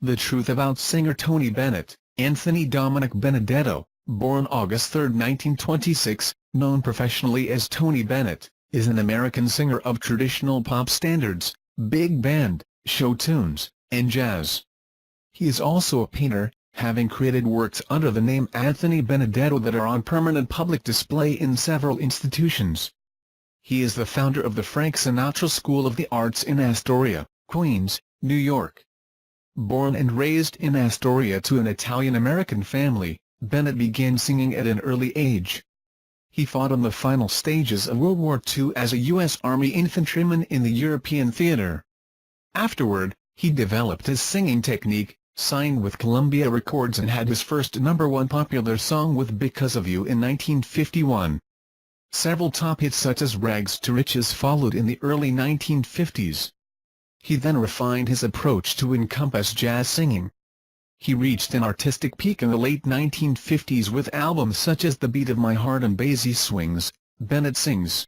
The truth about singer Tony Bennett. Anthony Dominick Benedetto, born August 3, 1926, known professionally as Tony Bennett, is an American singer of traditional pop standards, big band, show tunes, and jazz. He is also a painter, having created works under the name Anthony Benedetto that are on permanent public display in several institutions. He is the founder of the Frank Sinatra School of the Arts in Astoria, Queens, New York. Born and raised in Astoria to an Italian-American family, Bennett began singing at an early age. He fought on the final stages of World War II as a U.S. Army infantryman in the European theater. Afterward, he developed his singing technique, signed with Columbia Records and had his first #1 popular song with Because of You in 1951. Several top hits such as Rags to Riches followed in the early 1950s. He then refined his approach to encompass jazz singing. He reached an artistic peak in the late 1950s with albums such as The Beat of My Heart and Basie Swings, Bennett Sings.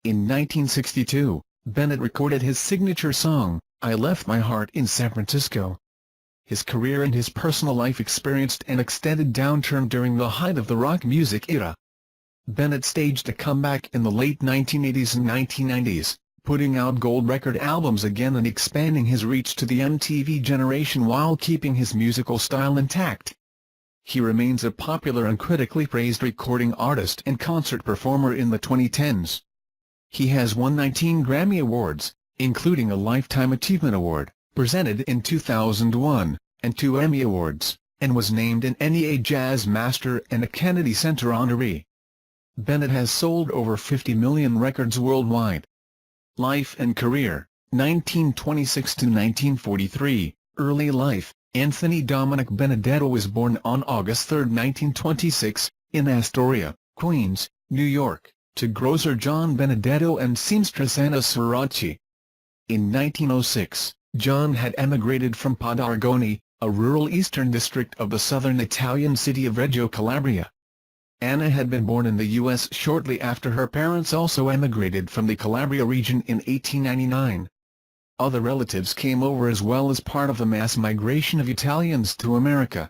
In 1962, Bennett recorded his signature song, I Left My Heart in San Francisco. His career and his personal life experienced an extended downturn during the height of the rock music era. Bennett staged a comeback in the late 1980s and 1990s, putting out gold record albums again and expanding his reach to the MTV generation while keeping his musical style intact. He remains a popular and critically praised recording artist and concert performer in the 2010s. He has won 19 Grammy Awards, including a Lifetime Achievement Award, presented in 2001, and 2 Emmy Awards, and was named an NEA Jazz Master and a Kennedy Center honoree. Bennett has sold over 50 million records worldwide. Life and career, 1926 to 1943, early life. Anthony Dominick Benedetto was born on August 3, 1926, in Astoria, Queens, New York, to grocer John Benedetto and seamstress Anna Sirachi. In 1906, John had emigrated from Podargoni, a rural eastern district of the southern Italian city of Reggio Calabria. Anna had been born in the U.S. shortly after her parents also emigrated from the Calabria region in 1899. Other relatives came over as well as part of the mass migration of Italians to America.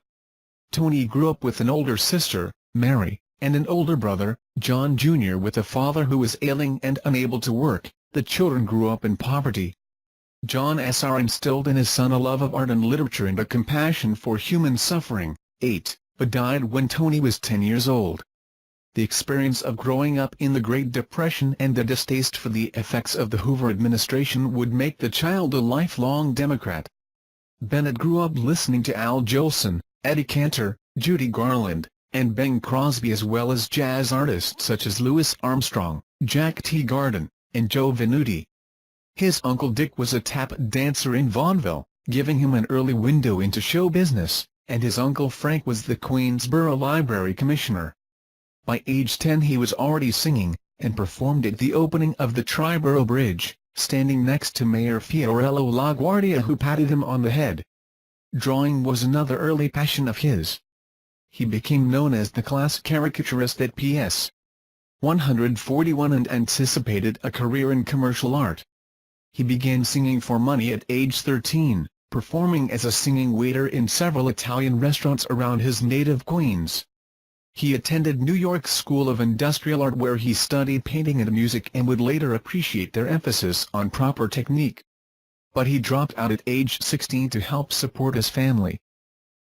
Tony grew up with an older sister, Mary, and an older brother, John Jr. With a father who was ailing and unable to work. The children grew up in poverty. John Sr. instilled in his son a love of art and literature and a compassion for human suffering, but died when Tony was 10 years old. The experience of growing up in the Great Depression and the distaste for the effects of the Hoover administration would make the child a lifelong Democrat. Bennett grew up listening to Al Jolson, Eddie Cantor, Judy Garland, and Bing Crosby as well as jazz artists such as Louis Armstrong, Jack Teagarden, and Joe Venuti. His Uncle Dick was a tap dancer in vaudeville, giving him an early window into show business, and his Uncle Frank was the Queensborough Library Commissioner. By age 10 he was already singing, and performed at the opening of the Triborough Bridge, standing next to Mayor Fiorello LaGuardia who patted him on the head. Drawing was another early passion of his. He became known as the class caricaturist at PS 141 and anticipated a career in commercial art. He began singing for money at age 13, performing as a singing waiter in several Italian restaurants around his native Queens. He attended New York's School of Industrial Art where he studied painting and music and would later appreciate their emphasis on proper technique. But he dropped out at age 16 to help support his family.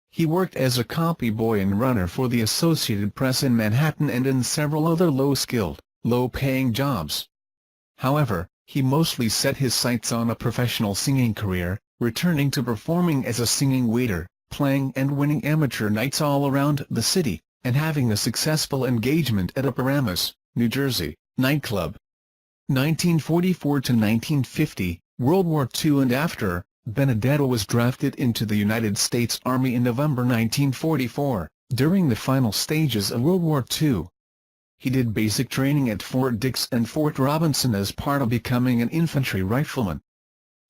He worked as a copy boy and runner for the Associated Press in Manhattan and in several other low-skilled, low-paying jobs. However, he mostly set his sights on a professional singing career, returning to performing as a singing waiter, playing and winning amateur nights all around the city, and having a successful engagement at a Paramus, New Jersey, nightclub. 1944 to 1950, World War II and after, Benedetto was drafted into the United States Army in November 1944, during the final stages of World War II. He did basic training at Fort Dix and Fort Robinson as part of becoming an infantry rifleman.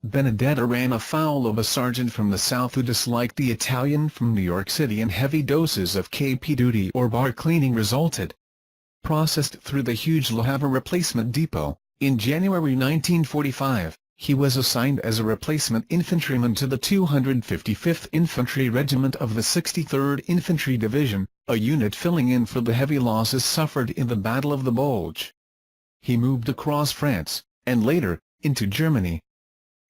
Benedetto ran afoul of a sergeant from the South who disliked the Italian from New York City and heavy doses of KP duty or bar cleaning resulted. Processed through the huge La Havre replacement depot, in January 1945, He was assigned as a replacement infantryman to the 255th Infantry Regiment of the 63rd Infantry Division, a unit filling in for the heavy losses suffered in the Battle of the Bulge. He moved across France, and later, into Germany.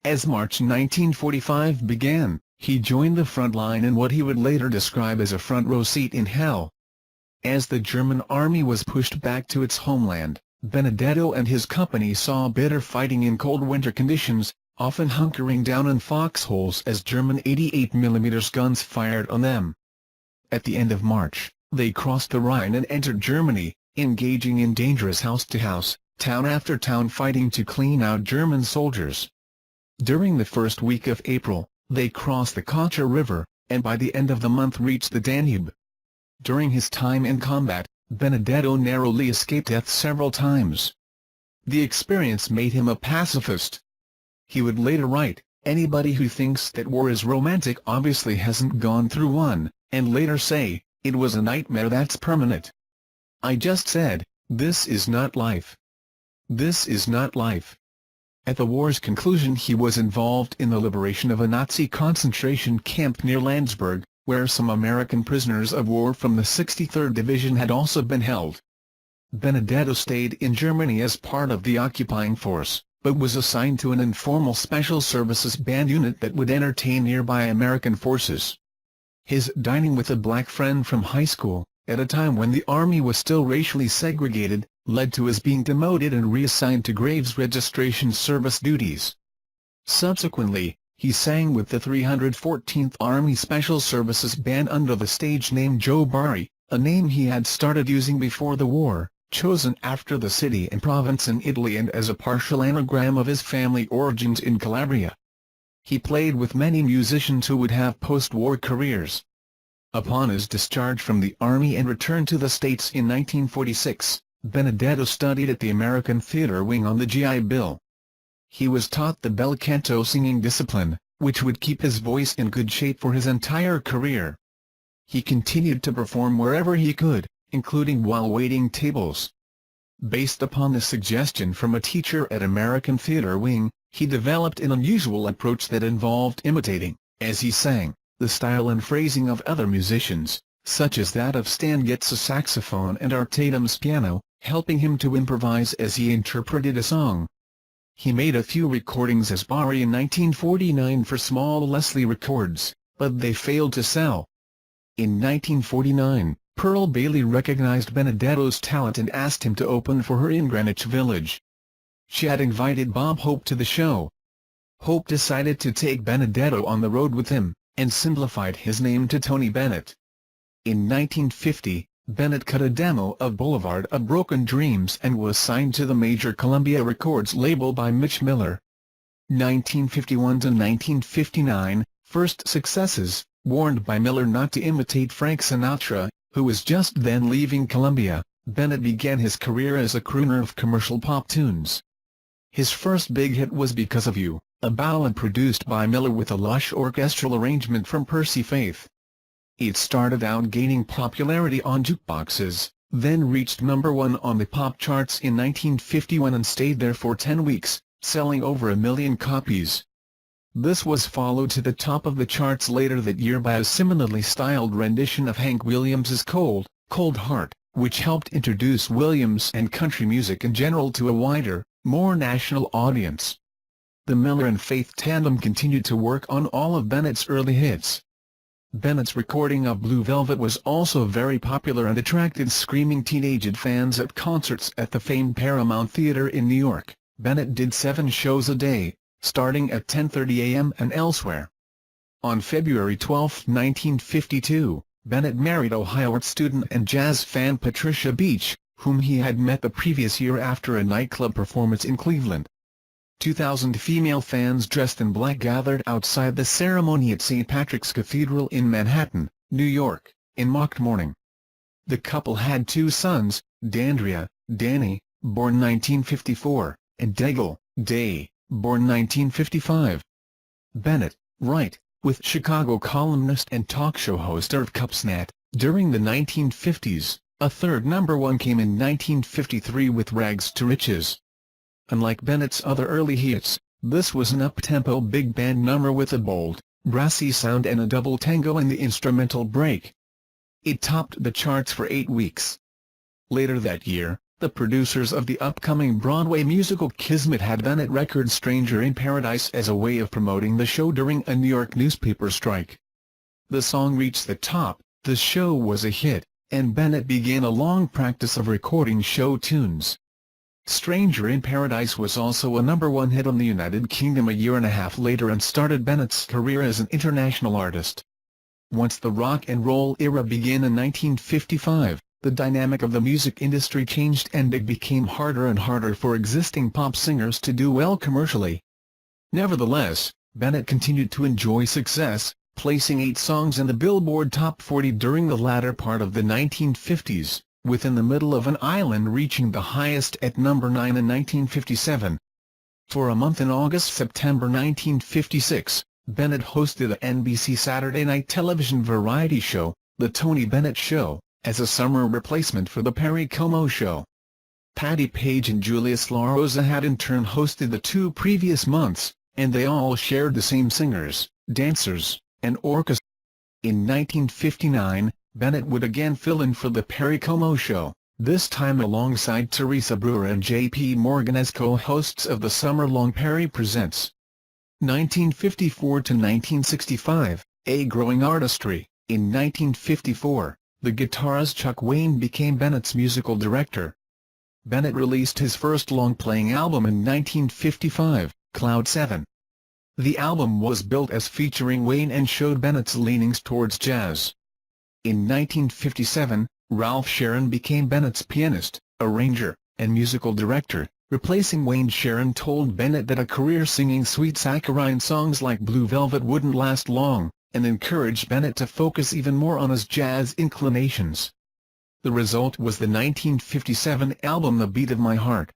As March 1945 began, he joined the front line in what he would later describe as a front-row seat in hell. As the German army was pushed back to its homeland, Benedetto and his company saw bitter fighting in cold winter conditions, often hunkering down in foxholes as German 88mm guns fired on them. At the end of March, they crossed the Rhine and entered Germany, engaging in dangerous house-to-house, town after town fighting to clean out German soldiers. During the first week of April, they crossed the Kocher River, and by the end of the month reached the Danube. During his time in combat, Benedetto narrowly escaped death several times. The experience made him a pacifist. He would later write, "Anybody who thinks that war is romantic obviously hasn't gone through one," and later say, "It was a nightmare that's permanent. I just said, this is not life. This is not life." At the war's conclusion he was involved in the liberation of a Nazi concentration camp near Landsberg, where some American prisoners of war from the 63rd Division had also been held. Benedetto stayed in Germany as part of the occupying force, but was assigned to an informal special services band unit that would entertain nearby American forces. His dining with a black friend from high school, at a time when the army was still racially segregated, led to his being demoted and reassigned to Graves Registration Service duties. Subsequently, he sang with the 314th Army Special Services Band under the stage name Joe Bari, a name he had started using before the war, chosen after the city and province in Italy and as a partial anagram of his family origins in Calabria. He played with many musicians who would have post-war careers. Upon his discharge from the Army and return to the States in 1946, Benedetto studied at the American Theater Wing on the GI Bill. He was taught the bel canto singing discipline, which would keep his voice in good shape for his entire career. He continued to perform wherever he could, including while waiting tables. Based upon the suggestion from a teacher at American Theater Wing, he developed an unusual approach that involved imitating, as he sang, the style and phrasing of other musicians, such as that of Stan Getz's saxophone and Art Tatum's piano, helping him to improvise as he interpreted a song. He made a few recordings as Bari in 1949 for small Leslie Records, but they failed to sell. In 1949, Pearl Bailey recognized Benedetto's talent and asked him to open for her in Greenwich Village. She had invited Bob Hope to the show. Hope decided to take Benedetto on the road with him, and simplified his name to Tony Bennett. In 1950, Bennett cut a demo of Boulevard of Broken Dreams and was signed to the major Columbia Records label by Mitch Miller. 1951 to 1959, first successes, warned by Miller not to imitate Frank Sinatra, who was just then leaving Columbia. Bennett began his career as a crooner of commercial pop tunes. His first big hit was Because of You, a ballad produced by Miller with a lush orchestral arrangement from Percy Faith. It started out gaining popularity on jukeboxes, then reached #1 on the pop charts in 1951 and stayed there for 10 weeks, selling over 1 million copies. This was followed to the top of the charts later that year by a similarly styled rendition of Hank Williams's Cold, Cold Heart, which helped introduce Williams and country music in general to a wider, more national audience. The Miller and Faith tandem continued to work on all of Bennett's early hits. Bennett's recording of Blue Velvet was also very popular and attracted screaming teenage fans at concerts at the famed Paramount Theater in New York. Bennett did 7 shows a day, starting at 10:30 a.m. and elsewhere. On February 12, 1952, Bennett married Ohio art student and jazz fan Patricia Beach, whom he had met the previous year after a nightclub performance in Cleveland. 2,000 female fans dressed in black gathered outside the ceremony at St. Patrick's Cathedral in Manhattan, New York, in mock mourning. The couple had 2 sons, Dandria, Danny, born 1954, and Daigle, Day, born 1955. Bennett, right, with Chicago columnist and talk show host Irv Kupsnat. During the 1950s, a third #1 came in 1953 with Rags to Riches. Unlike Bennett's other early hits, This was an up-tempo big band number with a bold, brassy sound and a double tango in the instrumental break. It topped the charts for 8 weeks. Later that year, the producers of the upcoming Broadway musical Kismet had Bennett record Stranger in Paradise as a way of promoting the show during a New York newspaper strike. The song reached the top, the show was a hit, and Bennett began a long practice of recording show tunes. Stranger in Paradise was also a #1 hit on the United Kingdom a year and a half later and started Bennett's career as an international artist. Once the rock and roll era began in 1955, the dynamic of the music industry changed and it became harder and harder for existing pop singers to do well commercially. Nevertheless, Bennett continued to enjoy success, placing 8 songs in the Billboard Top 40 during the latter part of the 1950s. Within the Middle of an Island reaching the highest at number 9 in 1957. For a month in August-September 1956, Bennett hosted the NBC Saturday night television variety show, The Tony Bennett Show, as a summer replacement for The Perry Como Show. Patti Page and Julius LaRosa had in turn hosted the 2 previous months, and they all shared the same singers, dancers, and orchestra. In 1959, Bennett would again fill in for The Perry Como Show, this time alongside Teresa Brewer and J.P. Morgan as co-hosts of the summer-long Perry Presents. 1954 to 1965, A Growing Artistry. In 1954, the guitarist Chuck Wayne became Bennett's musical director. Bennett released his first long-playing album in 1955, Cloud 7. The album was billed as featuring Wayne and showed Bennett's leanings towards jazz. In 1957, Ralph Sharon became Bennett's pianist, arranger, and musical director, replacing Wayne. Sharon told Bennett that a career singing sweet saccharine songs like Blue Velvet wouldn't last long, and encouraged Bennett to focus even more on his jazz inclinations. The result was the 1957 album The Beat of My Heart.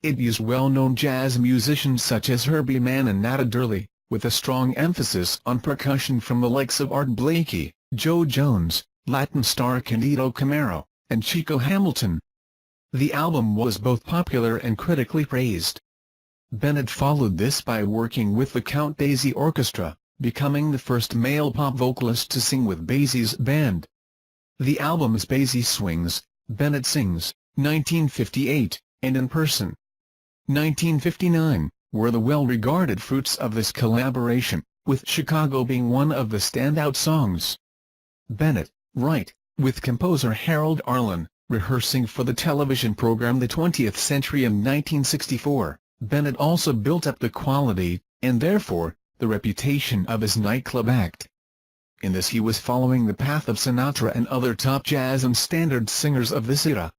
It used well-known jazz musicians such as Herbie Mann and Nata Durley, with a strong emphasis on percussion from the likes of Art Blakey, Joe Jones, Latin star Candido Camero, and Chico Hamilton. The album was both popular and critically praised. Bennett followed this by working with the Count Basie Orchestra, becoming the first male pop vocalist to sing with Basie's band. The albums Basie Swings, Bennett Sings, 1958, and In Person, 1959, were the well-regarded fruits of this collaboration, with Chicago being one of the standout songs. Bennett, right, with composer Harold Arlen, rehearsing for the television program The 20th Century in 1964, Bennett also built up the quality, and therefore, the reputation of his nightclub act. In this he was following the path of Sinatra and other top jazz and standard singers of this era.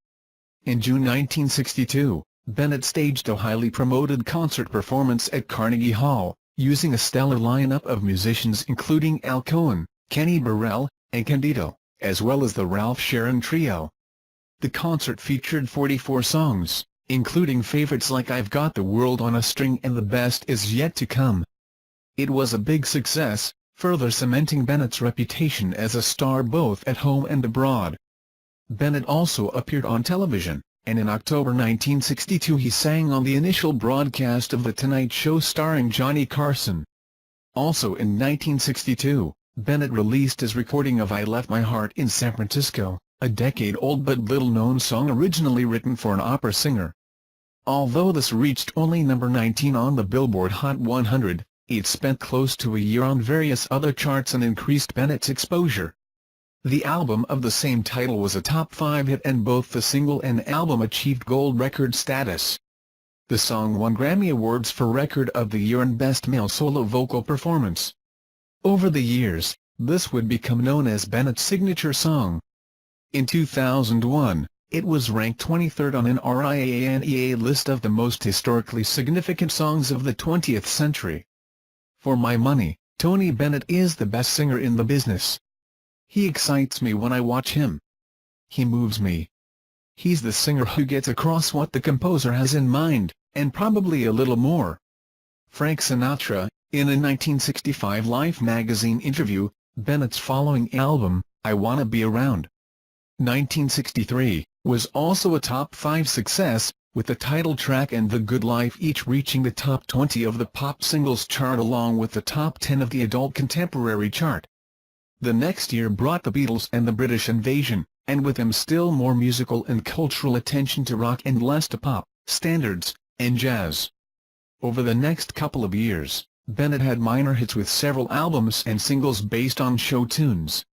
In June 1962, Bennett staged a highly promoted concert performance at Carnegie Hall, using a stellar lineup of musicians including Al Cohen, Kenny Burrell, and Candido, as well as the Ralph Sharon Trio. The concert featured 44 songs, including favorites like I've Got the World on a String and The Best Is Yet to Come. It was a big success, further cementing Bennett's reputation as a star both at home and abroad. Bennett also appeared on television, and in October 1962 he sang on the initial broadcast of The Tonight Show starring Johnny Carson. Also in 1962, Bennett released his recording of I Left My Heart in San Francisco, a decade-old but little-known song originally written for an opera singer. Although this reached only number 19 on the Billboard Hot 100, it spent close to a year on various other charts and increased Bennett's exposure. The album of the same title was a top 5 hit and both the single and album achieved gold record status. The song won Grammy Awards for Record of the Year and Best Male Solo Vocal Performance. Over the years, this would become known as Bennett's signature song. In 2001, it was ranked 23rd on an RIANEA list of the most historically significant songs of the 20th century. For my money, Tony Bennett is the best singer in the business. He excites me when I watch him. He moves me. He's the singer who gets across what the composer has in mind, and probably a little more. Frank Sinatra, in a 1965 Life magazine interview, Bennett's following album, I Wanna Be Around, 1963, was also a top 5 success, with the title track and The Good Life each reaching the top 20 of the pop singles chart along with the top 10 of the adult contemporary chart. The next year brought the Beatles and the British invasion, and with them still more musical and cultural attention to rock and less to pop, standards, and jazz. Over the next couple of years, Bennett had minor hits with several albums and singles based on show tunes.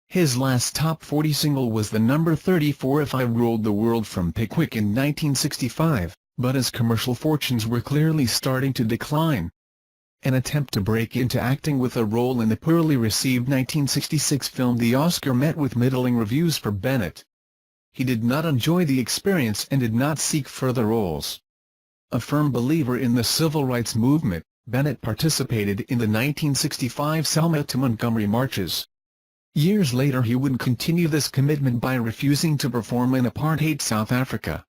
His last top 40 single was the number 34 If I Ruled the World from Pickwick in 1965, but his commercial fortunes were clearly starting to decline. An attempt to break into acting with a role in the poorly received 1966 film The Oscar met with middling reviews for Bennett. He did not enjoy the experience and did not seek further roles. A firm believer in the civil rights movement, Bennett participated in the 1965 Selma to Montgomery marches. Years later he would continue this commitment by refusing to perform in apartheid South Africa.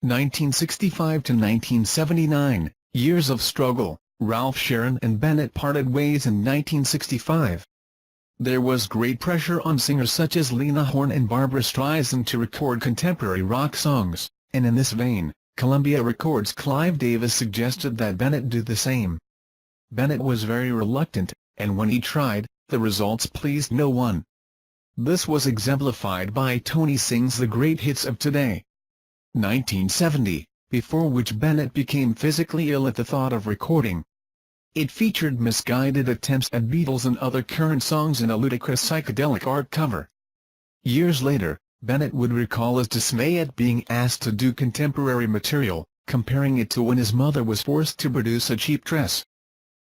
1965 to 1979, years of struggle. Ralph Sharon and Bennett parted ways in 1965. There was great pressure on singers such as Lena Horne and Barbra Streisand to record contemporary rock songs, and in this vein, Columbia Records' Clive Davis suggested that Bennett do the same. Bennett was very reluctant, and when he tried, the results pleased no one. This was exemplified by Tony Sings The Great Hits of Today. 1970, before which Bennett became physically ill at the thought of recording. It featured misguided attempts at Beatles and other current songs in a ludicrous psychedelic art cover. Years later, Bennett would recall his dismay at being asked to do contemporary material, comparing it to when his mother was forced to produce a cheap dress.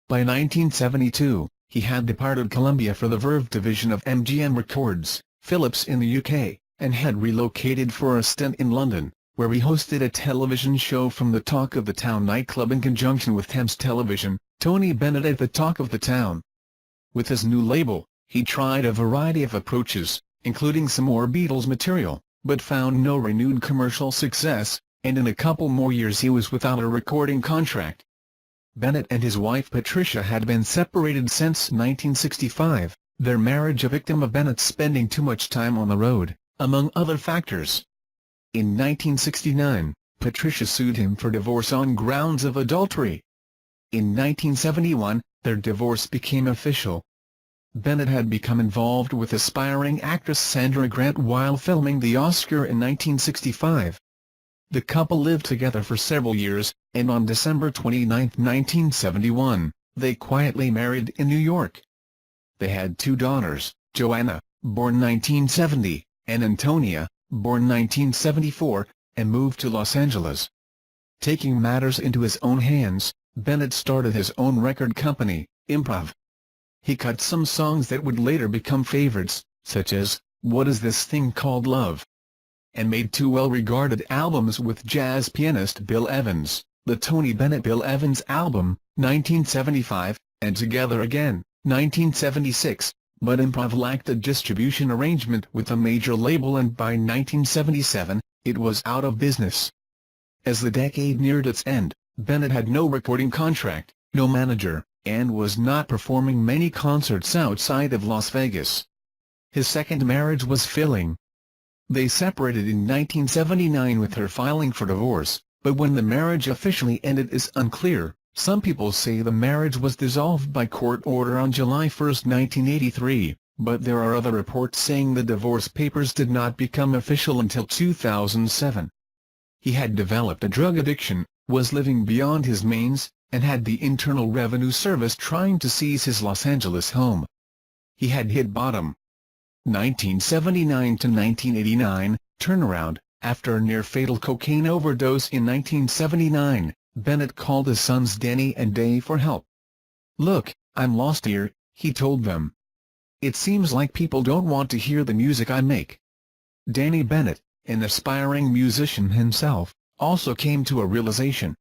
By 1972, he had departed Columbia for the Verve division of MGM Records, Philips in the UK, and had relocated for a stint in London, where he hosted a television show from the Talk of the Town nightclub in conjunction with Thames Television, Tony Bennett at the Talk of the Town. With his new label, he tried a variety of approaches, including some more Beatles material, but found no renewed commercial success, and in a couple more years he was without a recording contract. Bennett and his wife Patricia had been separated since 1965, their marriage a victim of Bennett spending too much time on the road, among other factors. In 1969, Patricia sued him for divorce on grounds of adultery. In 1971, their divorce became official. Bennett had become involved with aspiring actress Sandra Grant while filming The Oscar in 1965. The couple lived together for several years, and on December 29, 1971, they quietly married in New York. They had two daughters, Joanna, born 1970, and Antonia, born 1974, and moved to Los Angeles. Taking matters into his own hands, Bennett started his own record company, Improv. He cut some songs that would later become favorites, such as What Is This Thing Called Love? And made two well-regarded albums with jazz pianist Bill Evans, the Tony Bennett Bill Evans album, 1975, and Together Again, 1976, but Improv lacked a distribution arrangement with a major label and by 1977, it was out of business. As the decade neared its end, Bennett had no recording contract, no manager, and was not performing many concerts outside of Las Vegas. His second marriage was failing. They separated in 1979 with her filing for divorce, but when the marriage officially ended is unclear. Some people say the marriage was dissolved by court order on July 1, 1983, but there are other reports saying the divorce papers did not become official until 2007. He had developed a drug addiction, was living beyond his means, and had the Internal Revenue Service trying to seize his Los Angeles home. He had hit bottom. 1979 to 1989, turnaround. After a near-fatal cocaine overdose in 1979, Bennett called his sons Danny and Dave for help. "Look, I'm lost here," he told them. "It seems like people don't want to hear the music I make." Danny Bennett, an aspiring musician himself, also came to a realization.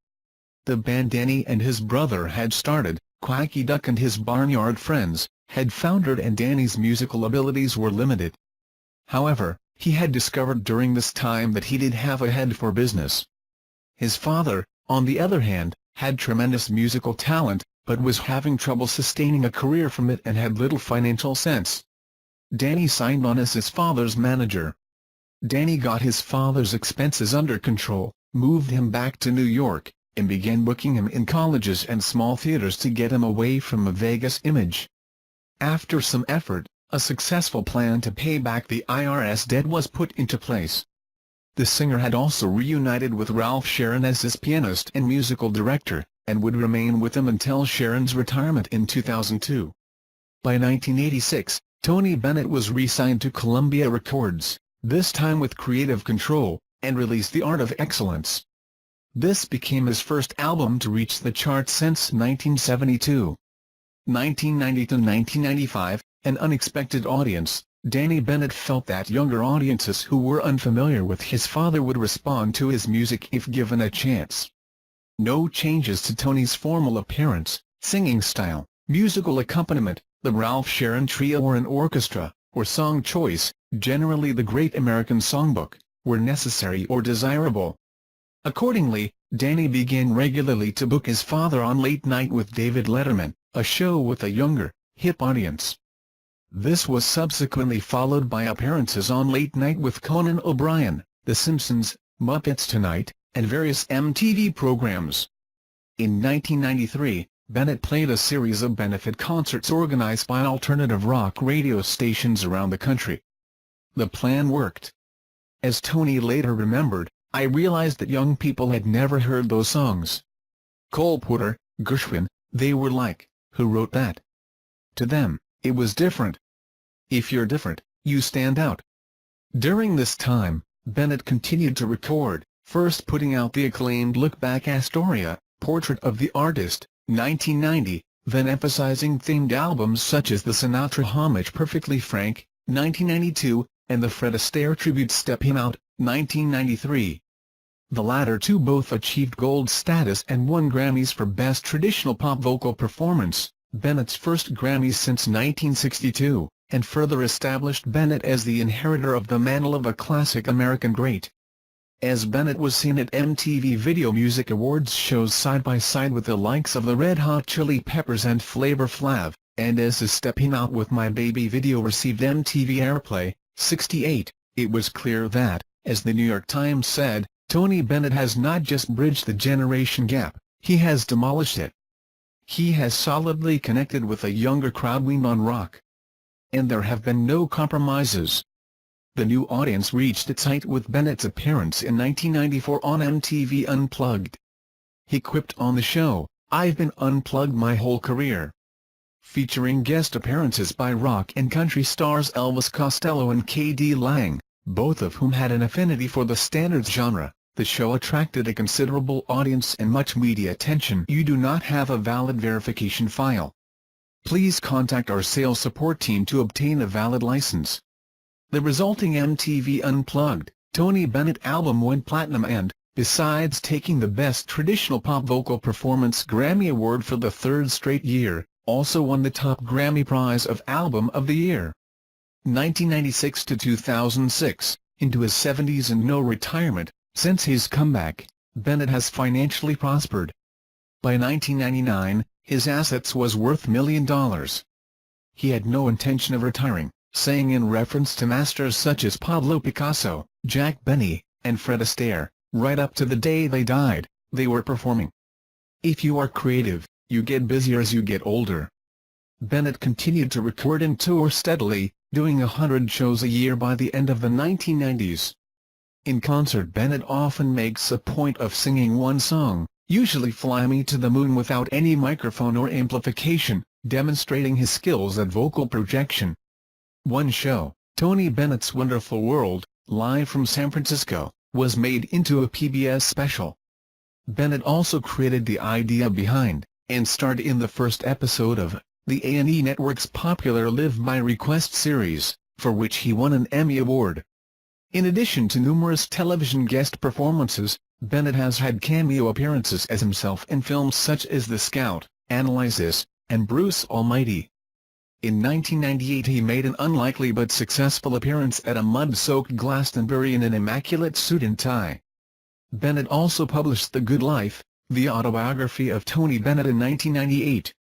The band Danny and his brother had started, Quacky Duck and his Barnyard Friends, had foundered and Danny's musical abilities were limited. However, he had discovered during this time that he did have a head for business. His father, on the other hand, had tremendous musical talent, but was having trouble sustaining a career from it and had little financial sense. Danny signed on as his father's manager. Danny got his father's expenses under control, moved him back to New York, and began booking him in colleges and small theaters to get him away from a Vegas image. After some effort, a successful plan to pay back the IRS debt was put into place. The singer had also reunited with Ralph Sharon as his pianist and musical director, and would remain with him until Sharon's retirement in 2002. By 1986, Tony Bennett was re-signed to Columbia Records, this time with creative control, and released The Art of Excellence. This became his first album to reach the charts since 1972. 1990 to 1995, an unexpected audience. Danny Bennett felt that younger audiences who were unfamiliar with his father would respond to his music if given a chance. No changes to Tony's formal appearance, singing style, musical accompaniment, the Ralph Sharon Trio or an orchestra, or song choice, generally the Great American Songbook, were necessary or desirable. Accordingly, Danny began regularly to book his father on Late Night with David Letterman, a show with a younger, hip audience. This was subsequently followed by appearances on Late Night with Conan O'Brien, The Simpsons, Muppets Tonight, and various MTV programs. In 1993, Bennett played a series of benefit concerts organized by alternative rock radio stations around the country. The plan worked. As Tony later remembered, "I realized that young people had never heard those songs. Cole Porter, Gershwin, they were like, who wrote that? To them, it was different. If you're different, you stand out." During this time, Bennett continued to record, first putting out the acclaimed look-back Astoria, Portrait of the Artist, 1990, then emphasizing themed albums such as the Sinatra homage Perfectly Frank, 1992, and the Fred Astaire tribute Step Him Out, 1993. The latter two both achieved gold status and won Grammys for Best Traditional Pop Vocal Performance, Bennett's first Grammys since 1962, and further established Bennett as the inheritor of the mantle of a classic American great. As Bennett was seen at MTV Video Music Awards shows side by side with the likes of the Red Hot Chili Peppers and Flavor Flav, and as his Step Him Out with My Baby video received MTV Airplay, 68, it was clear that, as the New York Times said, Tony Bennett has not just bridged the generation gap, he has demolished it. He has solidly connected with a younger crowd weaned on rock. And there have been no compromises. The new audience reached its height with Bennett's appearance in 1994 on MTV Unplugged. He quipped on the show, "I've been unplugged my whole career." Featuring guest appearances by rock and country stars Elvis Costello and K.D. Lang, both of whom had an affinity for the standards genre, the show attracted a considerable audience and much media attention. You do not have a valid verification file. Please contact our sales support team to obtain a valid license. The resulting MTV Unplugged, Tony Bennett album went platinum and, besides taking the Best Traditional Pop Vocal Performance Grammy Award for the third straight year, also won the top Grammy prize of Album of the Year. 1996 to 2006, into his 70s and no retirement, since his comeback, Bennett has financially prospered. By 1999, his assets was worth $1 million. He had no intention of retiring, saying in reference to masters such as Pablo Picasso, Jack Benny, and Fred Astaire, right up to the day they died, they were performing. If you are creative, you get busier as you get older. Bennett continued to record and tour steadily, doing 100 shows a year by the end of the 1990s. In concert, Bennett often makes a point of singing one song, usually Fly Me to the Moon, without any microphone or amplification, demonstrating his skills at vocal projection. One show, Tony Bennett's Wonderful World, live from San Francisco, was made into a PBS special. Bennett also created the idea behind, and starred in the first episode of, the A&E Network's popular Live by Request series, for which he won an Emmy Award. In addition to numerous television guest performances, Bennett has had cameo appearances as himself in films such as The Scout, Analyze This, and Bruce Almighty. In 1998 he made an unlikely but successful appearance at a mud-soaked Glastonbury in an immaculate suit and tie. Bennett also published The Good Life, the autobiography of Tony Bennett, in 1998.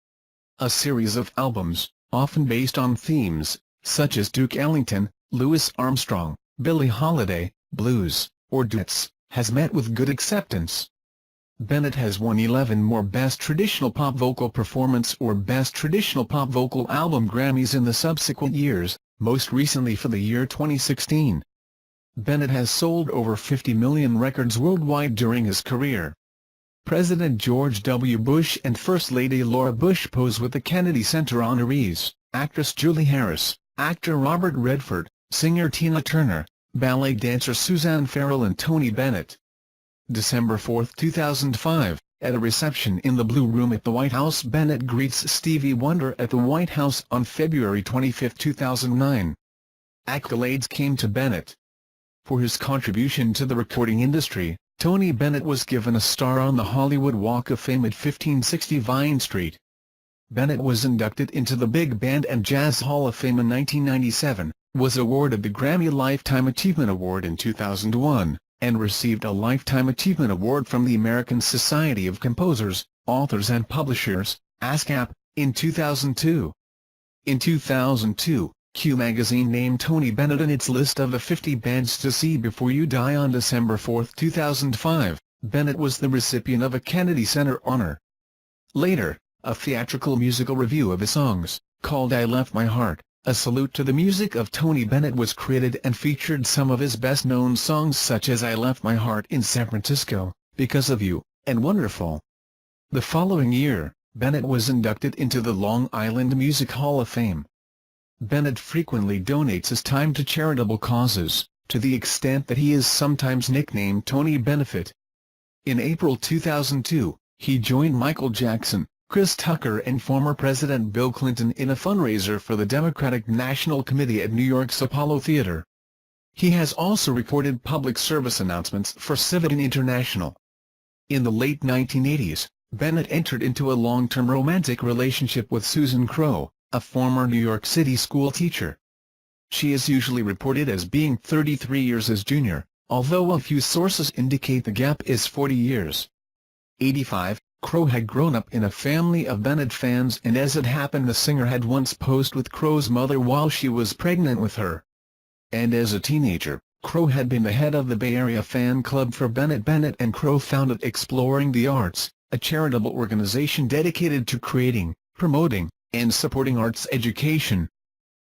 A series of albums, often based on themes, such as Duke Ellington, Louis Armstrong, Billie Holiday, blues, or duets, has met with good acceptance. Bennett has won 11 more Best Traditional Pop Vocal Performance or Best Traditional Pop Vocal Album Grammys in the subsequent years, most recently for the year 2016. Bennett has sold over 50 million records worldwide during his career. President George W. Bush and First Lady Laura Bush pose with the Kennedy Center honorees, actress Julie Harris, actor Robert Redford, singer Tina Turner, ballet dancer Suzanne Farrell and Tony Bennett. December 4, 2005, at a reception in the Blue Room at the White House. Bennett greets Stevie Wonder at the White House on February 25, 2009. Accolades came to Bennett. For his contribution to the recording industry, Tony Bennett was given a star on the Hollywood Walk of Fame at 1560 Vine Street. Bennett was inducted into the Big Band and Jazz Hall of Fame in 1997, was awarded the Grammy Lifetime Achievement Award in 2001, and received a Lifetime Achievement Award from the American Society of Composers, Authors and Publishers, ASCAP, in 2002. In 2002, Q magazine named Tony Bennett in its list of the 50 bands to see before you die. On December 4, 2005, Bennett was the recipient of a Kennedy Center honor. Later, a theatrical musical review of his songs, called I Left My Heart, a salute to the music of Tony Bennett, was created and featured some of his best-known songs such as I Left My Heart in San Francisco, Because of You, and Wonderful. The following year, Bennett was inducted into the Long Island Music Hall of Fame. Bennett frequently donates his time to charitable causes, to the extent that he is sometimes nicknamed Tony Benefit. In April 2002, he joined Michael Jackson, Chris Tucker and former President Bill Clinton in a fundraiser for the Democratic National Committee at New York's Apollo Theater. He has also recorded public service announcements for Civityn International. In the late 1980s, Bennett entered into a long-term romantic relationship with Susan Crowe, a former New York City school teacher. She is usually reported as being 33 years his junior, although a few sources indicate the gap is 40 years. 85. Crowe had grown up in a family of Bennett fans, and as it happened the singer had once posed with Crowe's mother while she was pregnant with her. And as a teenager, Crowe had been the head of the Bay Area fan club for Bennett. Bennett and Crowe founded Exploring the Arts, a charitable organization dedicated to creating, promoting, and supporting arts education.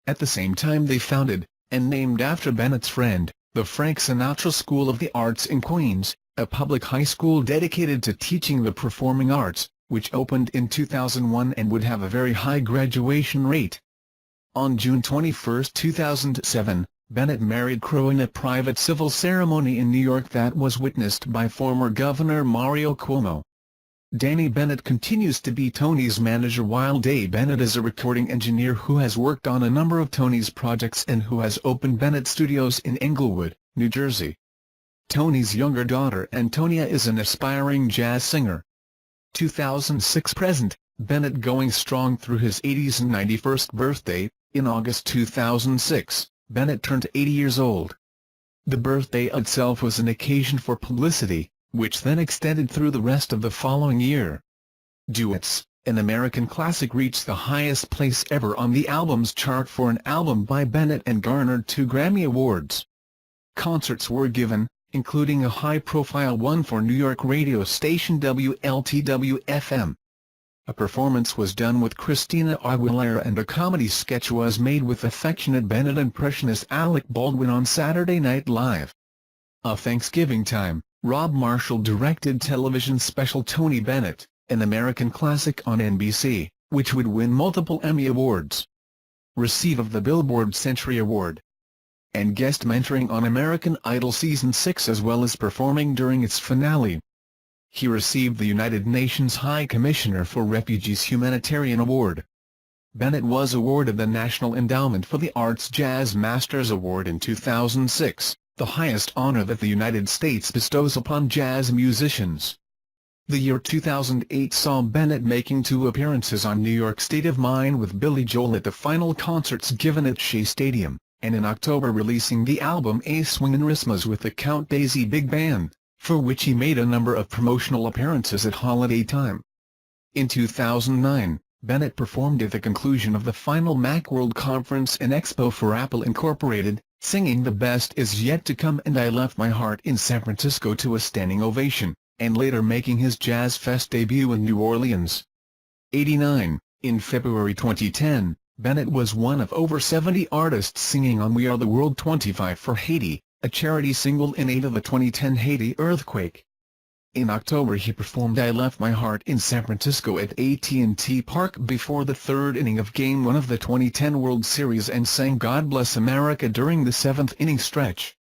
At the same time they founded, and named after Bennett's friend, the Frank Sinatra School of the Arts in Queens, a public high school dedicated to teaching the performing arts, which opened in 2001 and would have a very high graduation rate. On June 21, 2007, Bennett married Crowe in a private civil ceremony in New York that was witnessed by former Governor Mario Cuomo. Danny Bennett continues to be Tony's manager, while Dave Bennett is a recording engineer who has worked on a number of Tony's projects and who has opened Bennett Studios in Englewood, New Jersey. Tony's younger daughter Antonia is an aspiring jazz singer. 2006–present, Bennett going strong through his 80s and 91st birthday. In August 2006, Bennett turned 80 years old. The birthday itself was an occasion for publicity, which then extended through the rest of the following year. Duets, an American classic, reached the highest place ever on the albums chart for an album by Bennett and garnered 2 Grammy Awards. Concerts were given, including a high-profile one for New York radio station WLTW-FM. A performance was done with Christina Aguilera and a comedy sketch was made with affectionate Bennett impressionist Alec Baldwin on Saturday Night Live. A Thanksgiving Time, Rob Marshall directed television special Tony Bennett, an American classic on NBC, which would win multiple Emmy Awards. Receive of the Billboard Century Award. And guest mentoring on American Idol Season 6 as well as performing during its finale. He received the United Nations High Commissioner for Refugees Humanitarian Award. Bennett was awarded the National Endowment for the Arts Jazz Masters Award in 2006, the highest honor that the United States bestows upon jazz musicians. The year 2008 saw Bennett making 2 appearances on New York State of Mind with Billy Joel at the final concerts given at Shea Stadium, and in October releasing the album A Swingin' Rismas with the Count Basie Big Band, for which he made a number of promotional appearances at holiday time. In 2009, Bennett performed at the conclusion of the final Macworld Conference and Expo for Apple Incorporated, singing "The Best Is Yet to Come" and "I Left My Heart in San Francisco" to a standing ovation, and later making his Jazz Fest debut in New Orleans. 89. In February 2010, Bennett was one of over 70 artists singing on "We Are the World" 25 for Haiti, a charity single in aid of the 2010 Haiti earthquake. In October he performed "I Left My Heart in San Francisco" at AT&T Park before the third inning of Game 1 of the 2010 World Series and sang "God Bless America" during the seventh inning stretch.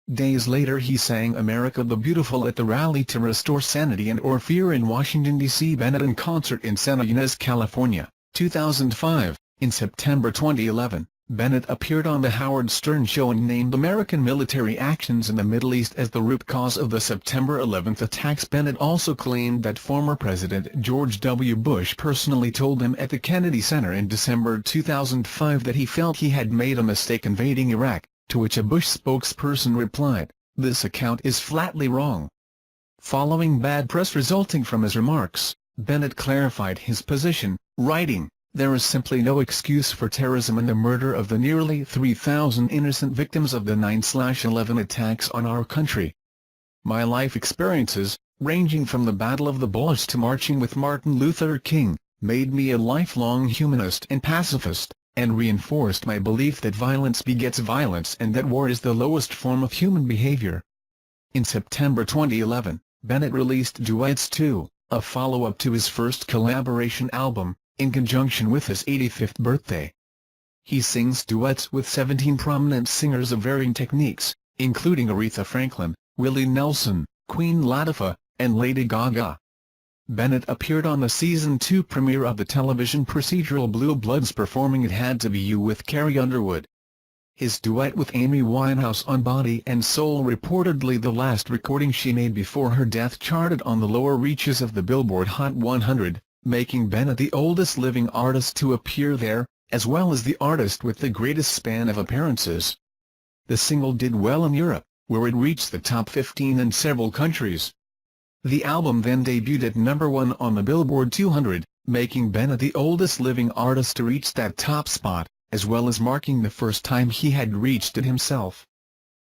Days later he sang "America the Beautiful" at the Rally to Restore Sanity and Or Fear in Washington, D.C. Bennett in concert in Santa Ynez, California, 2005. In September 2011, Bennett appeared on The Howard Stern Show and named American military actions in the Middle East as the root cause of the September 11 attacks. Bennett also claimed that former President George W. Bush personally told him at the Kennedy Center in December 2005 that he felt he had made a mistake invading Iraq, to which a Bush spokesperson replied, "This account is flatly wrong." Following bad press resulting from his remarks, Bennett clarified his position, writing, "There is simply no excuse for terrorism and the murder of the nearly 3,000 innocent victims of the 9/11 attacks on our country. My life experiences, ranging from the Battle of the Bulge to marching with Martin Luther King, made me a lifelong humanist and pacifist, and reinforced my belief that violence begets violence and that war is the lowest form of human behavior." In September 2011, Bennett released Duets 2, a follow-up to his first collaboration album, in conjunction with his 85th birthday. He sings duets with 17 prominent singers of varying techniques, including Aretha Franklin, Willie Nelson, Queen Latifah, and Lady Gaga. Bennett appeared on the Season 2 premiere of the television procedural Blue Bloods performing "It Had to Be You" with Carrie Underwood. His duet with Amy Winehouse on "Body and Soul," reportedly the last recording she made before her death, charted on the lower reaches of the Billboard Hot 100. Making Bennett the oldest living artist to appear there, as well as the artist with the greatest span of appearances. The single did well in Europe, where it reached the top 15 in several countries. The album then debuted at #1 on the Billboard 200, making Bennett the oldest living artist to reach that top spot, as well as marking the first time he had reached it himself.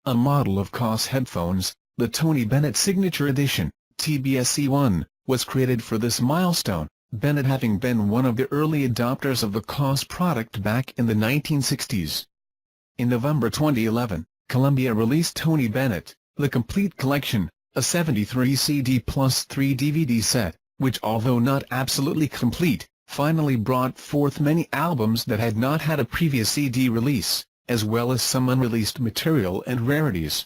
A model of KOS headphones, the Tony Bennett Signature Edition, TBSE1, was created for this milestone, Bennett having been one of the early adopters of the KOS product back in the 1960s. In November 2011, Columbia released Tony Bennett, The Complete Collection, a 73 CD plus 3 DVD set, which, although not absolutely complete, finally brought forth many albums that had not had a previous CD release, as well as some unreleased material and rarities.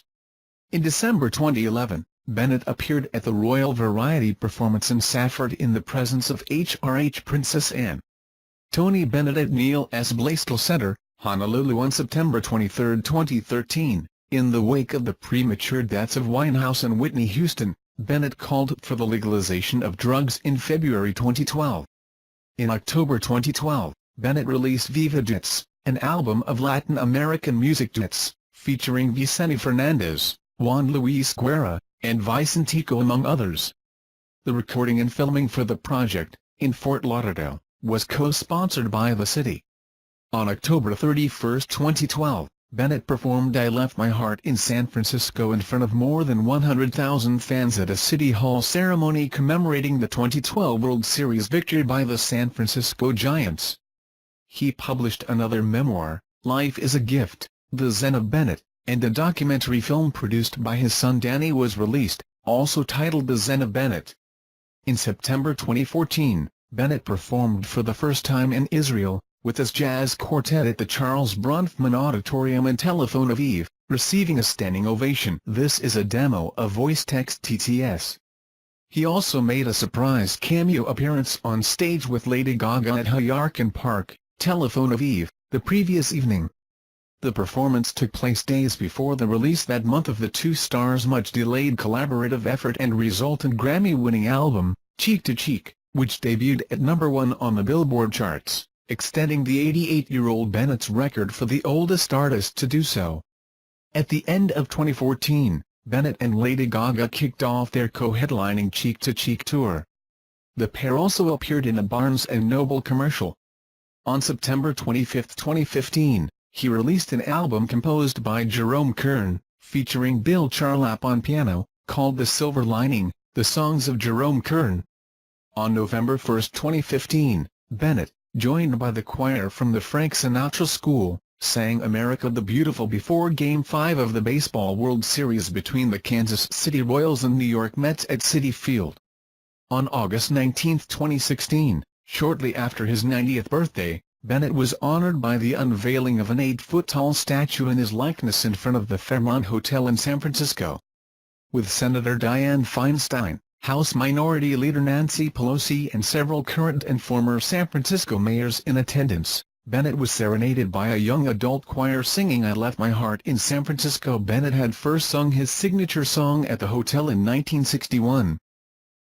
In December 2011, Bennett appeared at the Royal Variety performance in Safford in the presence of HRH Princess Anne. Tony Bennett at Neil S. Blaisdell Center, Honolulu on September 23, 2013. In the wake of the premature deaths of Winehouse and Whitney Houston, Bennett called for the legalization of drugs in February 2012. In October 2012, Bennett released Viva Duets, an album of Latin American music duets, featuring Vicente Fernandez, Juan Luis Guerra, and Vicentico among others. The recording and filming for the project, in Fort Lauderdale, was co-sponsored by the city. On October 31, 2012, Bennett performed "I Left My Heart in San Francisco" in front of more than 100,000 fans at a City Hall ceremony commemorating the 2012 World Series victory by the San Francisco Giants. He published another memoir, Life is a Gift, The Zen of Bennett, and a documentary film produced by his son Danny was released, also titled The Zen of Bennett. In September 2014, Bennett performed for the first time in Israel, with his jazz quartet at the Charles Bronfman Auditorium in Tel Aviv, receiving a standing ovation. This is a demo of Voice Text TTS. He also made a surprise cameo appearance on stage with Lady Gaga at Hayarkin Park, Tel Aviv, the previous evening. The performance took place days before the release that month of the two stars' much-delayed collaborative effort and resultant Grammy-winning album, Cheek to Cheek, which debuted at #1 on the Billboard charts, extending the 88-year-old Bennett's record for the oldest artist to do so. At the end of 2014, Bennett and Lady Gaga kicked off their co-headlining Cheek to Cheek tour. The pair also appeared in a Barnes & Noble commercial. On September 25, 2015, he released an album composed by Jerome Kern, featuring Bill Charlap on piano, called The Silver Lining, The Songs of Jerome Kern. On November 1, 2015, Bennett, joined by the choir from the Frank Sinatra School, sang America the Beautiful before Game 5 of the Baseball World Series between the Kansas City Royals and New York Mets at Citi Field. On August 19, 2016, shortly after his 90th birthday, Bennett was honored by the unveiling of an 8-foot-tall statue in his likeness in front of the Fairmont Hotel in San Francisco. With Senator Dianne Feinstein, House Minority Leader Nancy Pelosi and several current and former San Francisco mayors in attendance, Bennett was serenaded by a young adult choir singing "I Left My Heart in San Francisco." Bennett had first sung his signature song at the hotel in 1961.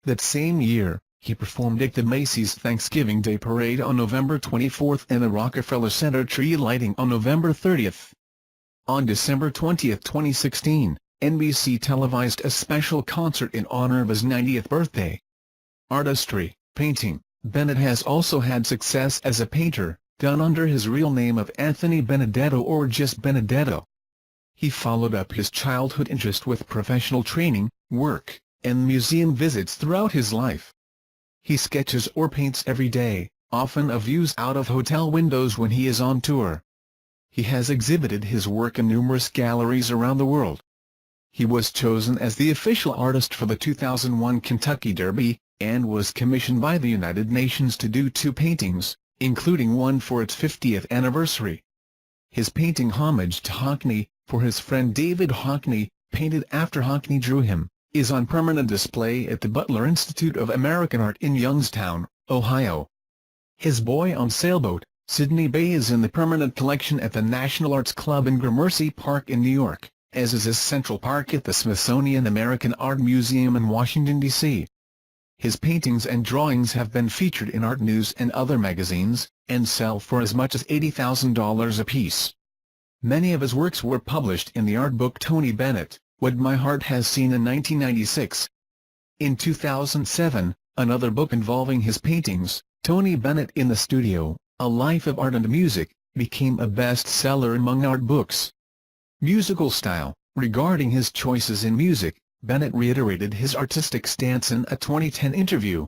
That same year, he performed at the Macy's Thanksgiving Day Parade on November 24 and the Rockefeller Center tree lighting on November 30. On December 20, 2016, NBC televised a special concert in honor of his 90th birthday. Artistry, painting. Bennett has also had success as a painter, done under his real name of Anthony Benedetto or just Benedetto. He followed up his childhood interest with professional training, work, and museum visits throughout his life. He sketches or paints every day, often of views out of hotel windows when he is on tour. He has exhibited his work in numerous galleries around the world. He was chosen as the official artist for the 2001 Kentucky Derby, and was commissioned by the United Nations to do 2 paintings, including one for its 50th anniversary. His painting Homage to Hockney, for his friend David Hockney, painted after Hockney drew him, is on permanent display at the Butler Institute of American Art in Youngstown, Ohio. His Boy on Sailboat, Sydney Bay, is in the permanent collection at the National Arts Club in Gramercy Park in New York, as is his Central Park at the Smithsonian American Art Museum in Washington, D.C. His paintings and drawings have been featured in art news and other magazines, and sell for as much as $80,000 apiece. Many of his works were published in the art book Tony Bennett, What My Heart Has Seen in 1996. In 2007, another book involving his paintings, Tony Bennett in the Studio, A Life of Art and Music, became a bestseller among art books. Musical style. Regarding his choices in music, Bennett reiterated his artistic stance in a 2010 interview.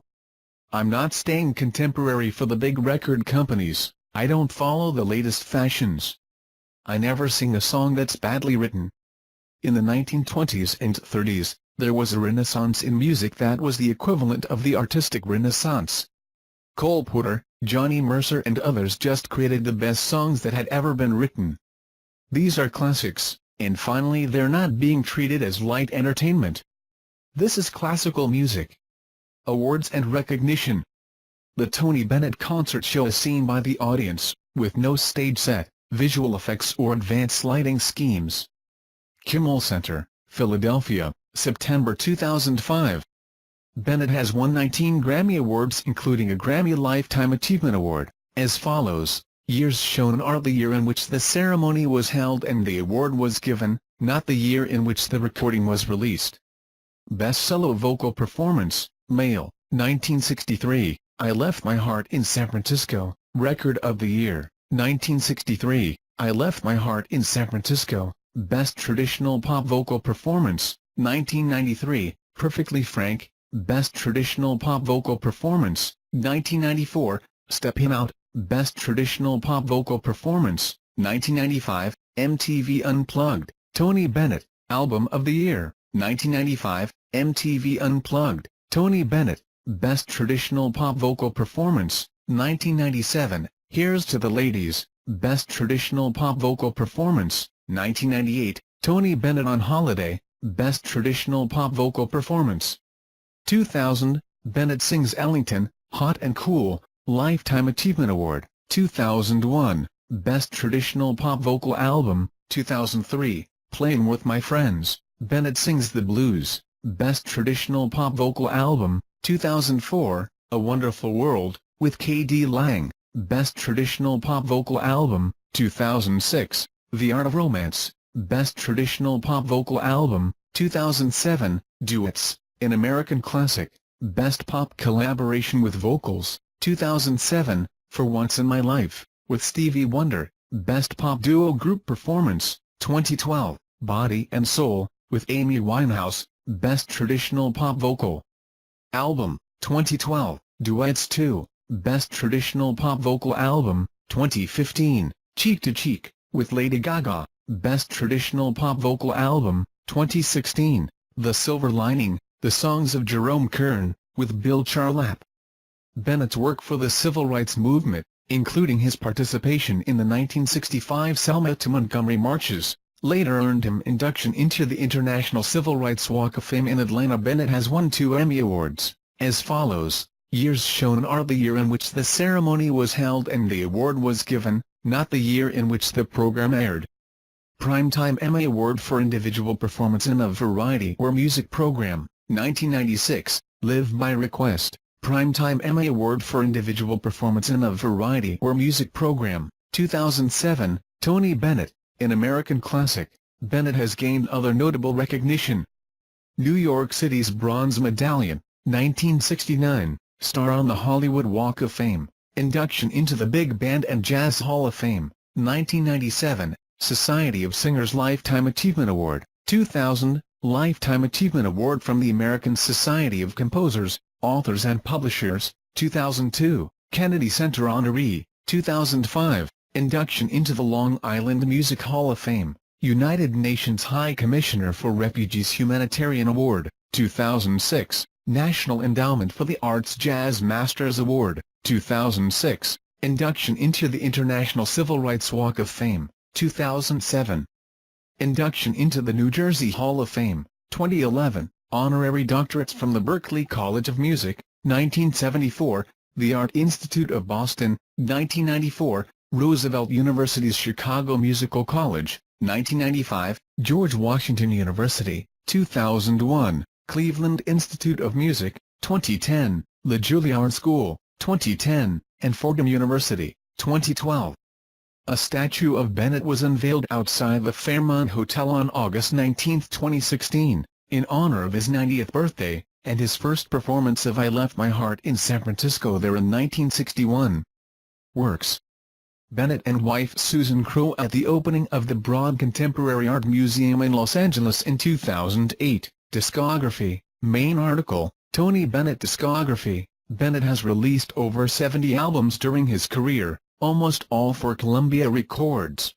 "I'm not staying contemporary for the big record companies. I don't follow the latest fashions. I never sing a song that's badly written." In the 1920s and 30s, there was a renaissance in music that was the equivalent of the artistic renaissance. Cole Porter, Johnny Mercer and others just created the best songs that had ever been written. These are classics, and finally they're not being treated as light entertainment. This is classical music. Awards and recognition. The Tony Bennett concert show is seen by the audience, with no stage set, visual effects or advanced lighting schemes. Kimmel Center, Philadelphia, September 2005. Bennett has won 19 Grammy Awards including a Grammy Lifetime Achievement Award, as follows: years shown are the year in which the ceremony was held and the award was given, not the year in which the recording was released. Best Solo Vocal Performance, Male, 1963, I Left My Heart in San Francisco. Record of the Year, 1963, I Left My Heart in San Francisco. Best Traditional Pop Vocal Performance, 1993, Perfectly Frank. Best Traditional Pop Vocal Performance, 1994, Step Him Out. Best Traditional Pop Vocal Performance, 1995, MTV Unplugged. Tony Bennett, Album of the Year, 1995, MTV Unplugged. Tony Bennett, Best Traditional Pop Vocal Performance, 1997, Here's to the Ladies. Best Traditional Pop Vocal Performance, 1998, Tony Bennett on Holiday. Best Traditional Pop Vocal Performance. 2000, Bennett Sings Ellington, Hot and Cool, Lifetime Achievement Award. 2001, Best Traditional Pop Vocal Album. 2003, Playing With My Friends, Bennett Sings the Blues. Best Traditional Pop Vocal Album. 2004, A Wonderful World, with K.D. Lang. Best Traditional Pop Vocal Album. 2006, The Art of Romance, Best Traditional Pop Vocal Album. 2007, Duets, an American Classic, Best Pop Collaboration with Vocals. 2007, For Once in My Life, with Stevie Wonder, Best Pop Duo Group Performance, 2012, Body and Soul, with Amy Winehouse, Best Traditional Pop Vocal Album, 2012, Duets 2, Best Traditional Pop Vocal Album, 2015, Cheek to Cheek, with Lady Gaga, Best Traditional Pop Vocal Album, 2016, The Silver Lining, The Songs of Jerome Kern, with Bill Charlap. Bennett's work for the civil rights movement, including his participation in the 1965 Selma to Montgomery marches, later earned him induction into the International Civil Rights Walk of Fame in Atlanta. Bennett has won 2 Emmy Awards, as follows. Years shown are the year in which the ceremony was held and the award was given, not the year in which the program aired. Primetime Emmy Award for Individual Performance in a Variety or Music Program, 1996, Live by Request. Primetime Emmy Award for Individual Performance in a Variety or Music Program, 2007, Tony Bennett, an American Classic. Bennett has gained other notable recognition. New York City's Bronze Medallion, 1969, star on the Hollywood Walk of Fame, induction into the Big Band and Jazz Hall of Fame, 1997, Society of Singers Lifetime Achievement Award, 2000, Lifetime Achievement Award from the American Society of Composers, Authors and Publishers, 2002, Kennedy Center honoree, 2005, induction into the Long Island Music Hall of Fame, United Nations High Commissioner for Refugees Humanitarian Award, 2006, National Endowment for the Arts Jazz Masters Award, 2006, induction into the International Civil Rights Walk of Fame, 2007. Induction into the New Jersey Hall of Fame, 2011, honorary doctorates from the Berklee College of Music, 1974, the Art Institute of Boston, 1994, Roosevelt University's Chicago Musical College, 1995, George Washington University, 2001, Cleveland Institute of Music, 2010, La Juilliard School, 2010, and Fordham University, 2012. A statue of Bennett was unveiled outside the Fairmont Hotel on August 19, 2016, in honor of his 90th birthday, and his first performance of I Left My Heart in San Francisco there in 1961. Works: Bennett and wife Susan Crowe at the opening of the Broad Contemporary Art Museum in Los Angeles in 2008. Discography, main article, Tony Bennett Discography. Bennett has released over 70 albums during his career, almost all for Columbia Records.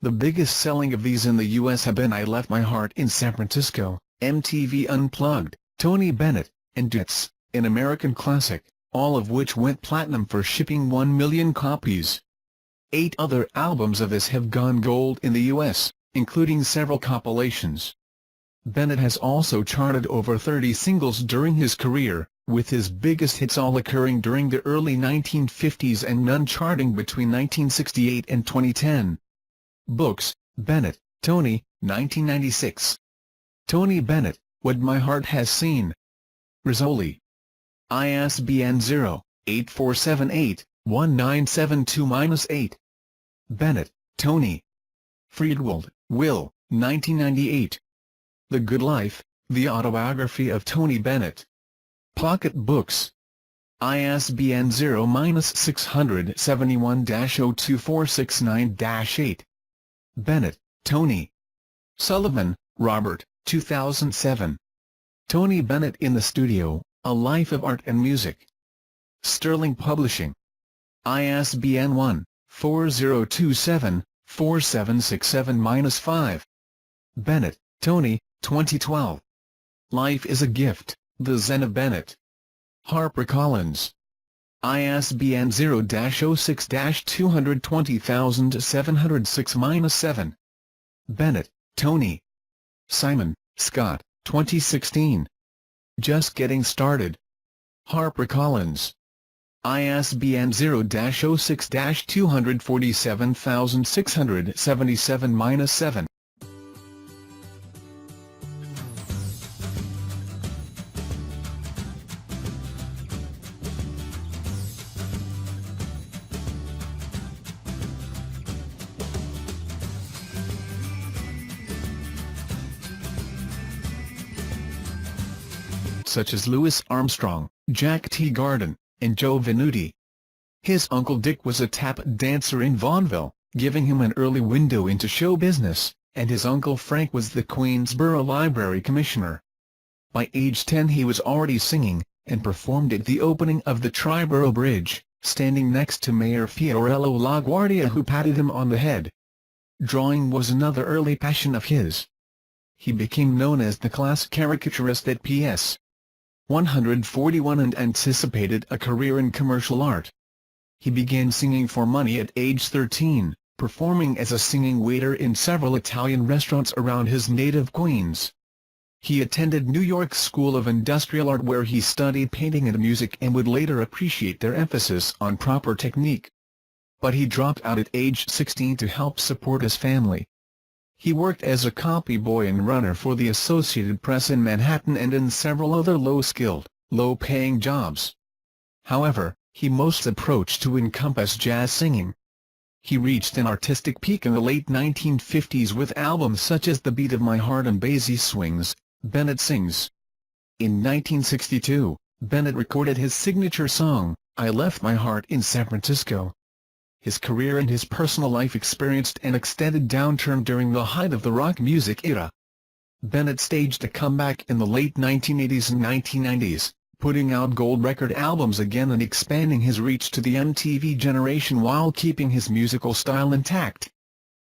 The biggest selling of these in the U.S. have been I Left My Heart in San Francisco, MTV Unplugged, Tony Bennett, and Duets, an American Classic, all of which went platinum for shipping 1 million copies. 8 other albums of his have gone gold in the U.S., including several compilations. Bennett has also charted over 30 singles during his career, with his biggest hits all occurring during the early 1950s and none charting between 1968 and 2010. Books: Bennett, Tony, 1996. Tony Bennett, What My Heart Has Seen. Rizzoli. ISBN 0-8478-1972-8. Bennett, Tony. Friedwald, Will, 1998. The Good Life, The Autobiography of Tony Bennett. Pocket Books. ISBN 0-671-02469-8. Bennett, Tony. Sullivan, Robert, 2007. Tony Bennett in the Studio, A Life of Art and Music. Sterling Publishing. ISBN 1-4027-4767-5. Bennett, Tony, 2012. Life is a Gift, The Zen of Bennett. HarperCollins. ISBN 0-06-220706-7. Bennett, Tony. Simon, Scott, 2016. Just Getting Started. HarperCollins. ISBN 0-06-247677-7. Such as Louis Armstrong, Jack Teagarden, and Joe Venuti. His Uncle Dick was a tap dancer in vaudeville, giving him an early window into show business, and his uncle Frank was the Queensborough Library Commissioner. By age 10 he was already singing, and performed at the opening of the Triborough Bridge, standing next to Mayor Fiorello LaGuardia, who patted him on the head. Drawing was another early passion of his. He became known as the class caricaturist at PS 141 and anticipated a career in commercial art. He began singing for money at age 13, performing as a singing waiter in several Italian restaurants around his native Queens. He attended New York's School of Industrial Art, where he studied painting and music and would later appreciate their emphasis on proper technique. But he dropped out at age 16 to help support his family. He worked as a copy boy and runner for the Associated Press in Manhattan and in several other low-skilled, low-paying jobs. However, he most approached to encompass jazz singing. He reached an artistic peak in the late 1950s with albums such as The Beat of My Heart and Basie Swings, Bennett Sings. In 1962, Bennett recorded his signature song, I Left My Heart in San Francisco. His career and his personal life experienced an extended downturn during the height of the rock music era. Bennett staged a comeback in the late 1980s and 1990s, putting out gold record albums again and expanding his reach to the MTV generation while keeping his musical style intact.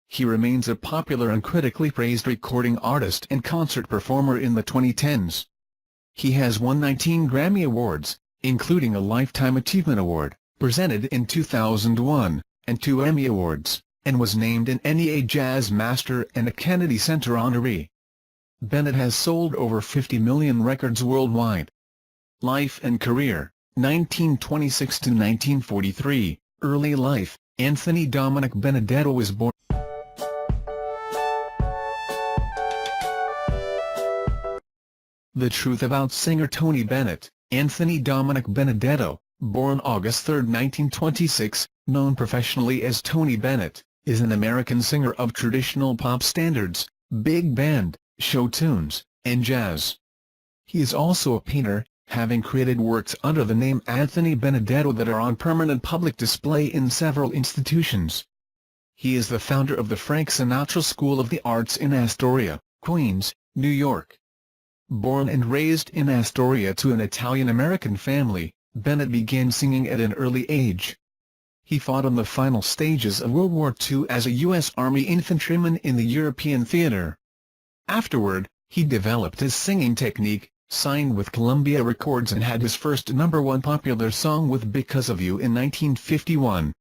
He remains a popular and critically praised recording artist and concert performer in the 2010s. He has won 19 Grammy Awards, including a Lifetime Achievement Award, presented in 2001, and 2 Emmy Awards, and was named an NEA Jazz Master and a Kennedy Center honoree. Bennett has sold over 50 million records worldwide. Life and career: 1926 to 1943. Early life: Anthony Dominick Benedetto was born. The truth about singer Tony Bennett. Anthony Dominick Benedetto, born August 3, 1926, known professionally as Tony Bennett, is an American singer of traditional pop standards, big band, show tunes, and jazz. He is also a painter, having created works under the name Anthony Benedetto that are on permanent public display in several institutions. He is the founder of the Frank Sinatra School of the Arts in Astoria, Queens, New York. Born and raised in Astoria to an Italian-American family, Bennett began singing at an early age. He fought on the final stages of World War II as a U.S. Army infantryman in the European theater. Afterward, he developed his singing technique, signed with Columbia Records, and had his first #1 popular song with Because of You in 1951.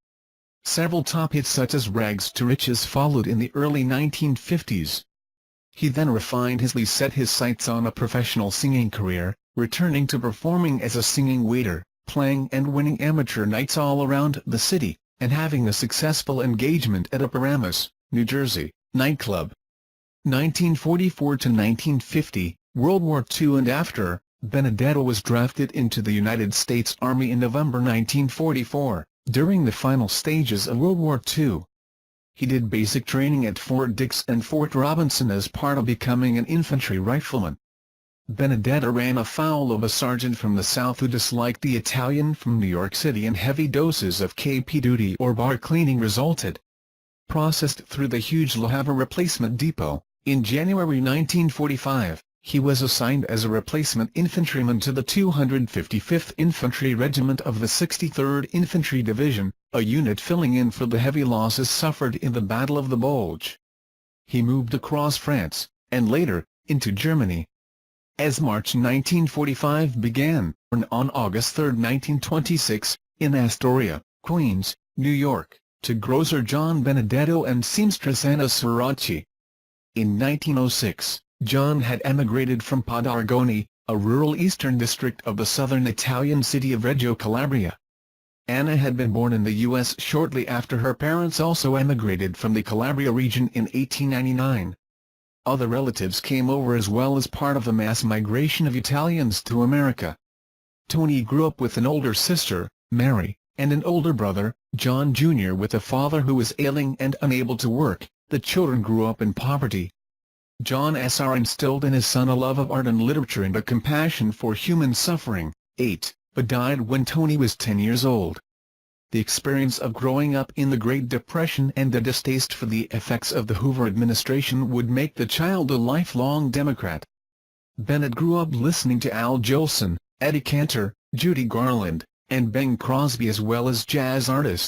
Several top hits such as Rags to Riches followed in the early 1950s. He then refinedly set his sights on a professional singing career, returning to performing as a singing waiter, playing and winning amateur nights all around the city, and having a successful engagement at a Paramus, New Jersey, nightclub. 1944 to 1950, World War II and after, Benedetto was drafted into the United States Army in November 1944, during the final stages of World War II. He did basic training at Fort Dix and Fort Robinson as part of becoming an infantry rifleman. Benedetto ran afoul of a sergeant from the South who disliked the Italian from New York City, and heavy doses of KP duty or bar cleaning resulted. Processed through the huge Le Havre replacement depot, in January 1945, he was assigned as a replacement infantryman to the 255th Infantry Regiment of the 63rd Infantry Division, a unit filling in for the heavy losses suffered in the Battle of the Bulge. He moved across France, and later, into Germany. As March 1945 began, on August 3, 1926, in Astoria, Queens, New York, to grocer John Benedetto and seamstress Anna Sirachi. In 1906, John had emigrated from Podargoni, a rural eastern district of the southern Italian city of Reggio Calabria. Anna had been born in the U.S. shortly after her parents also emigrated from the Calabria region in 1899. Other relatives came over as well as part of the mass migration of Italians to America. Tony grew up with an older sister, Mary, and an older brother, John Jr. With a father who was ailing and unable to work, the children grew up in poverty. John Sr. instilled in his son a love of art and literature and a compassion for human suffering, but died when Tony was 10 years old. The experience of growing up in the Great Depression and the distaste for the effects of the Hoover administration would make the child a lifelong Democrat. Bennett grew up listening to Al Jolson, Eddie Cantor, Judy Garland, and Bing Crosby, as well as jazz artists